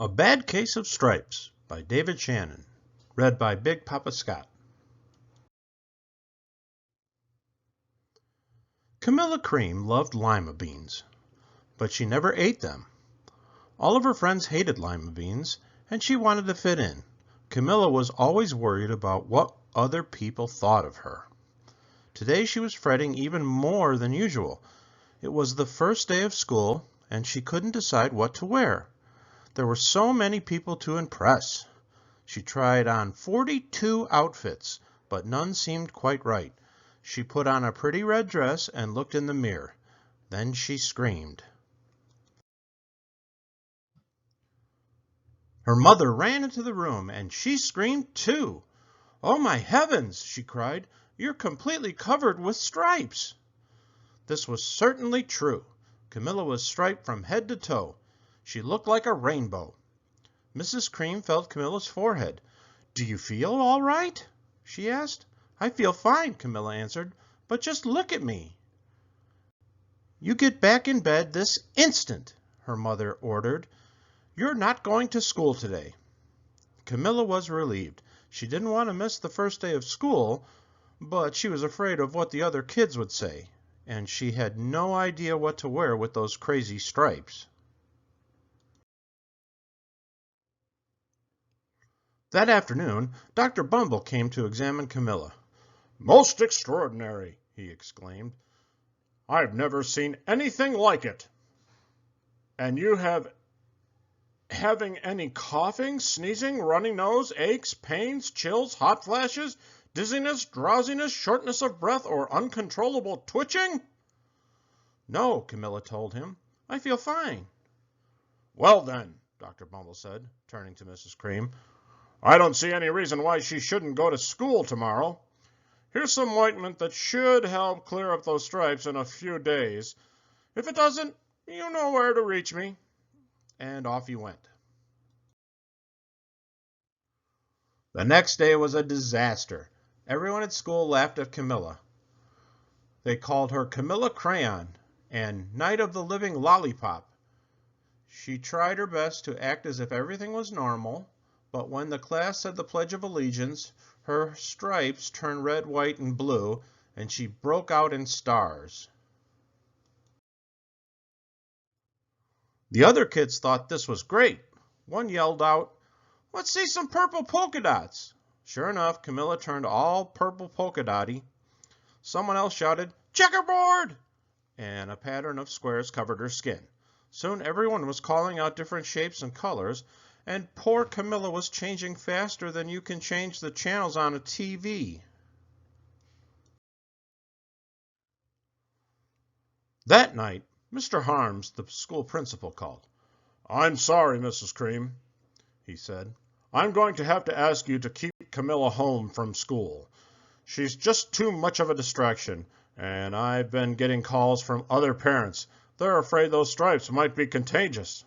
A Bad Case of Stripes by David Shannon. Read by Big Papa Scott. Camilla Cream loved lima beans, but she never ate them. All of her friends hated lima beans, and she wanted to fit in. Camilla was always worried about what other people thought of her. Today she was fretting even more than usual. It was the first day of school, and she couldn't decide what to wear. There were so many people to impress. She tried on 42 outfits, but none seemed quite right. She put on a pretty red dress and looked in the mirror. Then she screamed. Her mother ran into the room, and she screamed too. "Oh, my heavens!" she cried. "You're completely covered with stripes." This was certainly true. Camilla was striped from head to toe. She looked like a rainbow. Mrs. Cream felt Camilla's forehead. "Do you feel all right?" she asked. "I feel fine," Camilla answered, "but just look at me." "You get back in bed this instant," her mother ordered. "You're not going to school today." Camilla was relieved. She didn't want to miss the first day of school, but she was afraid of what the other kids would say, and she had no idea what to wear with those crazy stripes. That afternoon, Dr. Bumble came to examine Camilla. "Most extraordinary!" he exclaimed. "I've never seen anything like it. And you having any coughing, sneezing, runny nose, aches, pains, chills, hot flashes, dizziness, drowsiness, shortness of breath, or uncontrollable twitching?" "No," Camilla told him. "I feel fine." "Well then," Dr. Bumble said, turning to Mrs. Cream, "I don't see any reason why she shouldn't go to school tomorrow. Here's some ointment that should help clear up those stripes in a few days. If it doesn't, you know where to reach me." And off he went. The next day was a disaster. Everyone at school laughed at Camilla. They called her Camilla Crayon and Night of the Living Lollipop. She tried her best to act as if everything was normal, but when the class said the Pledge of Allegiance, her stripes turned red, white, and blue, and she broke out in stars. The other kids thought this was great. One yelled out, "Let's see some purple polka dots." Sure enough, Camilla turned all purple polka dotty. Someone else shouted, "Checkerboard!" and a pattern of squares covered her skin. Soon everyone was calling out different shapes and colors, and poor Camilla was changing faster than you can change the channels on a TV. That night, Mr. Harms, the school principal, called. "I'm sorry, Mrs. Cream," he said. "I'm going to have to ask you to keep Camilla home from school. She's just too much of a distraction, and I've been getting calls from other parents. They're afraid those stripes might be contagious."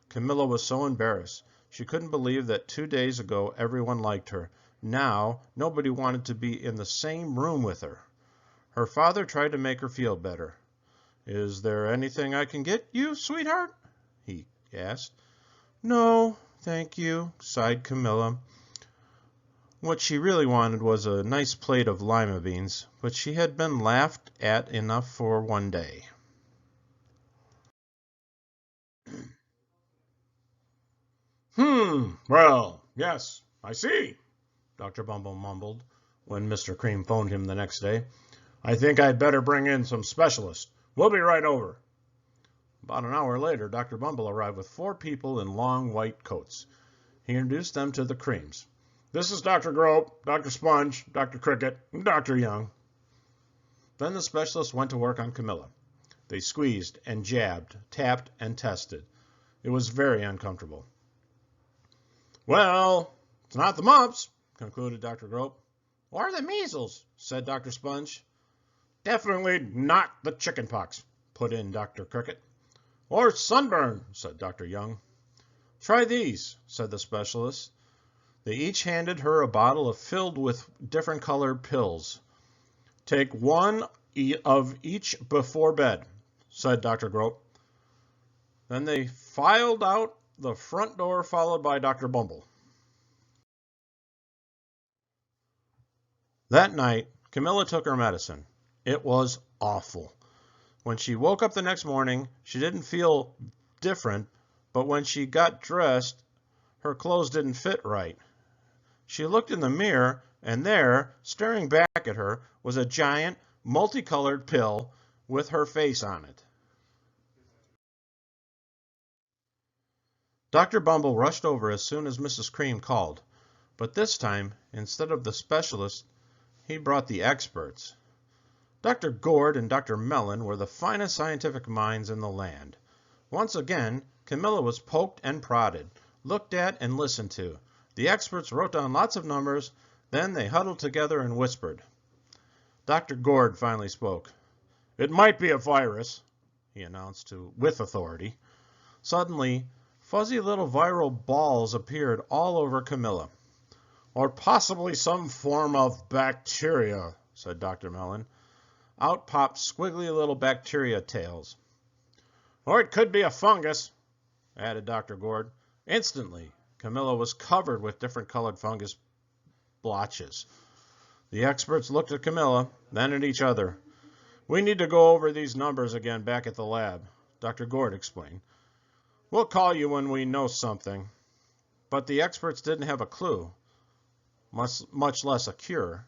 Camilla was so embarrassed. She couldn't believe that 2 days ago everyone liked her. Now, nobody wanted to be in the same room with her. Her father tried to make her feel better. "Is there anything I can get you, sweetheart?" he asked. "No, thank you," sighed Camilla. What she really wanted was a nice plate of lima beans, but she had been laughed at enough for one day. Well, yes, I see," Dr. Bumble mumbled when Mr. Cream phoned him the next day. "I think I'd better bring in some specialists. We'll be right over." About an hour later, Dr. Bumble arrived with 4 people in long white coats. He introduced them to the Creams. "This is Dr. Grope, Dr. Sponge, Dr. Cricket, and Dr. Young." Then the specialists went to work on Camilla. They squeezed and jabbed, tapped and tested. It was very uncomfortable. "Well, it's not the mumps," concluded Dr. Grope. "Or the measles," said Dr. Sponge. "Definitely not the chicken pox," put in Dr. Cricket. "Or sunburn," said Dr. Young. "Try these," said the specialist. They each handed her a bottle filled with different colored pills. "Take one of each before bed," said Dr. Grope. Then they filed out The front door followed by Dr. Bumble. That night, Camilla took her medicine. It was awful. When she woke up the next morning, she didn't feel different, but when she got dressed, her clothes didn't fit right. She looked in the mirror, and there, staring back at her, was a giant, multicolored pill with her face on it. Dr. Bumble rushed over as soon as Mrs. Cream called, but this time, instead of the specialist, he brought the experts. Dr. Gord and Dr. Mellon were the finest scientific minds in the land. Once again, Camilla was poked and prodded, looked at and listened to. The experts wrote down lots of numbers, then they huddled together and whispered. Dr. Gord finally spoke. "It might be a virus," he announced with authority. Suddenly, fuzzy little viral balls appeared all over Camilla. "Or possibly some form of bacteria," said Dr. Mellon. Out popped squiggly little bacteria tails. "Or it could be a fungus," added Dr. Gord. Instantly, Camilla was covered with different colored fungus blotches. The experts looked at Camilla, then at each other. "We need to go over these numbers again back at the lab," Dr. Gord explained. "We'll call you when we know something." But the experts didn't have a clue, much less a cure.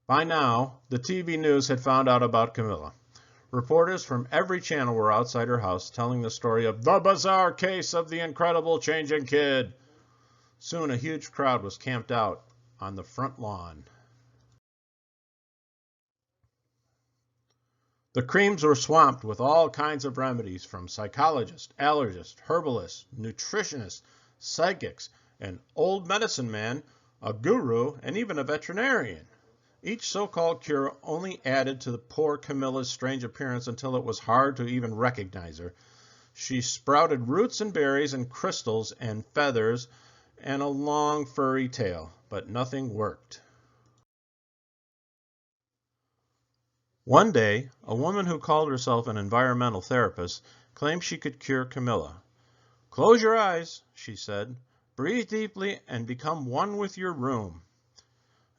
By now, the TV news had found out about Camilla. Reporters from every channel were outside her house telling the story of the bizarre case of the incredible changing kid. Soon a huge crowd was camped out on the front lawn. The Creams were swamped with all kinds of remedies from psychologists, allergists, herbalists, nutritionists, psychics, an old medicine man, a guru, and even a veterinarian. Each so-called cure only added to the poor Camilla's strange appearance until it was hard to even recognize her. She sprouted roots and berries and crystals and feathers and a long furry tail, but nothing worked. One day, a woman who called herself an environmental therapist claimed she could cure Camilla. "Close your eyes," she said. "Breathe deeply and become one with your room."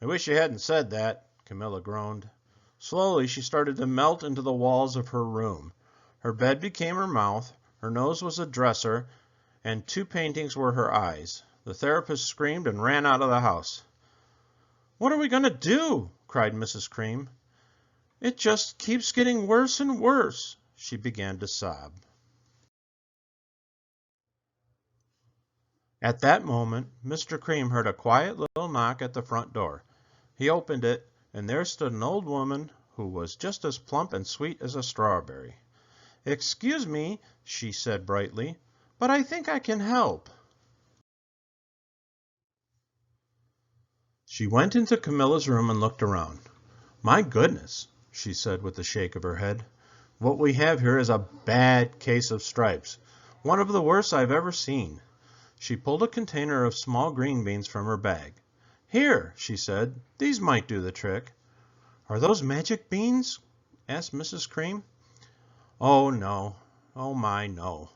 "I wish you hadn't said that," Camilla groaned. Slowly, she started to melt into the walls of her room. Her bed became her mouth, her nose was a dresser, and 2 paintings were her eyes. The therapist screamed and ran out of the house. "What are we going to do?" cried Mrs. Cream. "It just keeps getting worse and worse." She began to sob. At that moment, Mr. Cream heard a quiet little knock at the front door. He opened it, and there stood an old woman who was just as plump and sweet as a strawberry. "Excuse me," she said brightly, "but I think I can help." She went into Camilla's room and looked around. "My goodness," she said with a shake of her head. "What we have here is a bad case of stripes, one of the worst I've ever seen." She pulled a container of small green beans from her bag. "Here," she said, "these might do the trick." "Are those magic beans?" asked Mrs. Cream. "Oh, no. Oh, my, no,"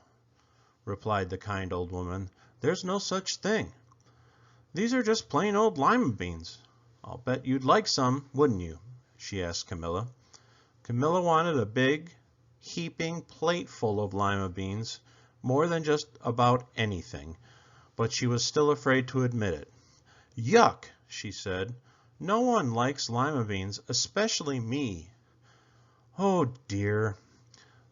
replied the kind old woman. "There's no such thing. These are just plain old lima beans. I'll bet you'd like some, wouldn't you?" she asked Camilla. Camilla wanted a big, heaping plate full of lima beans, more than just about anything, but she was still afraid to admit it. "Yuck," she said. "No one likes lima beans, especially me." "Oh, dear,"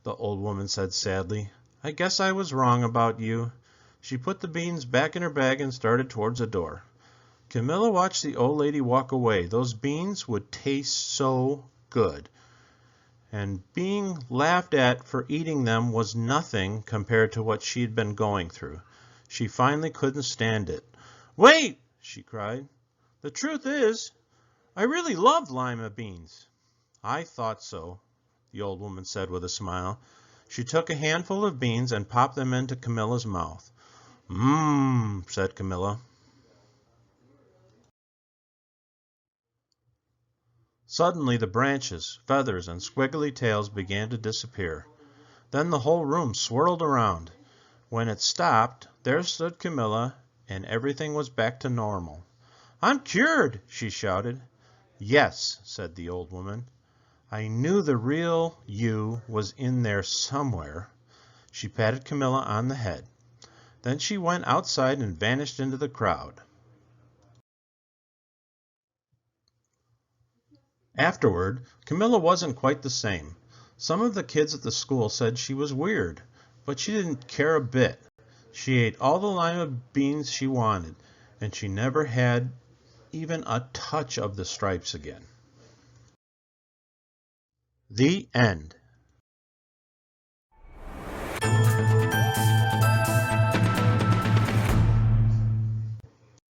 the old woman said sadly. "I guess I was wrong about you." She put the beans back in her bag and started towards the door. Camilla watched the old lady walk away. Those beans would taste so good. And being laughed at for eating them was nothing compared to what she'd been going through. She finally couldn't stand it. "Wait!" she cried. "The truth is, I really love lima beans." "I thought so," the old woman said with a smile. She took a handful of beans and popped them into Camilla's mouth. "Mmm," said Camilla. Suddenly the branches, feathers, and squiggly tails began to disappear. Then the whole room swirled around. When it stopped, there stood Camilla, and everything was back to normal. "I'm cured!" she shouted. "Yes," said the old woman. "I knew the real you was in there somewhere." She patted Camilla on the head. Then she went outside and vanished into the crowd. Afterward, Camilla wasn't quite the same. Some of the kids at the school said she was weird, but she didn't care a bit. She ate all the lima beans she wanted, and she never had even a touch of the stripes again. The end.